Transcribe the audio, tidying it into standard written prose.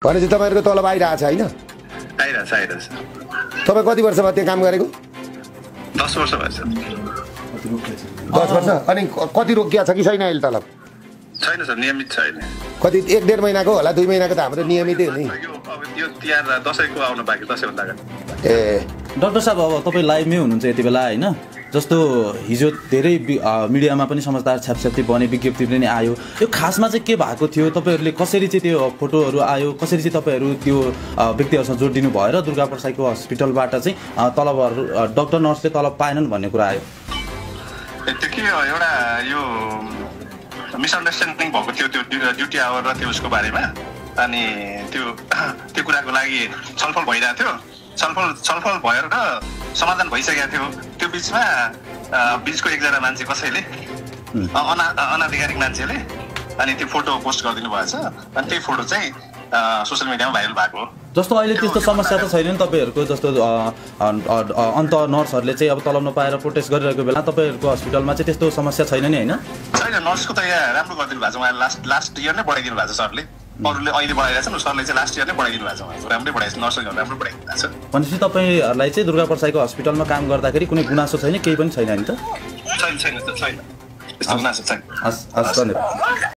भनेपछि तपाईँहरूको तलब आइरहेछ होइन? आइरहेछ। तपाईँ कति वर्ष भयो त्यो काम गरेको? 10 वर्ष भएछ। 10 वर्ष। अनि कति रोकिया छ कि छैन अहिले तलब? छैन सर, नियमित छैन। कति 1-1.5 महिनाको होला, 2 महिनाको त हाम्रो नियमितै हो नि। यो तिहार र दसैँको आउनु बाँकी, दसैँभन्दा अगाडि। ए डाक्टर साहब, अब तपाईँ लाइभमै हुनुहुन्छ यति बेला होइन? जस्तो हिजो धेरै मिडियामा पनि समाचार छ्यापछ्याप्ती बने, विज्ञप्ति पनि आयो। यो खासमा चाहिँ के भएको थियो? तपाईँहरूले कसरी चाहिँ त्यो फोटोहरू आयो, कसरी चाहिँ तपाईँहरू त्यो व्यक्तिहरूसँग जोडिनु भएर दुर्गा प्रसाईको हस्पिटलबाट चाहिँ तलबहरू डाक्टर नर्सले तलब पाएनन् भन्ने कुरा आयो? त्यो के हो, एउटा यो मिसअन्डरस्ट्यान्डिङ भएको थियो त्यो ड्युटी आवर र त्यो उसको बारेमा। अनि त्यो कुराको लागि छलफल भइरहेको थियो। छलफल भएर समाधान भइसकेको थियो। त्यो बिचमा बिचको एकजना मान्छे कसैले अनाधिकारिक मान्छेले अनि त्यो फोटो पोस्ट गरिदिनु भएछ। अनि त्यही फोटो चाहिँ सोसियल मिडियामा भाइरल भएको हो। जस्तो अहिले त्यस्तो समस्या त छैन नि तपाईँहरूको? जस्तो अन्त नर्सहरूले चाहिँ अब तलब नपाएर प्रोटेस्ट गरिरहेको बेला तपाईँहरूको हस्पिटलमा चाहिँ त्यस्तो समस्या छैन नि होइन? छैन, नर्सको त यहाँ राम्रो गरिदिनु भएको छ उहाँले। लास्ट इयर नै बढाइदिनु भएको छ सरले। अरूले अहिले बढाइरहेको छ, सरले चाहिँ लास्ट इयर नै बढाइदिनु भएको छ उहाँको। राम्रै बढाइछ, नर्सहरू राम्रो बढाइदिनु भएको छ। भनेपछि तपाईँहरूलाई चाहिँ दुर्गा प्रसाईको हस्पिटलमा काम गर्दाखेरि कुनै गुनासो छैन, केही पनि छैन नि त? छैन, त्यस्तो गुनासो छैन। हस्, धन्यवाद।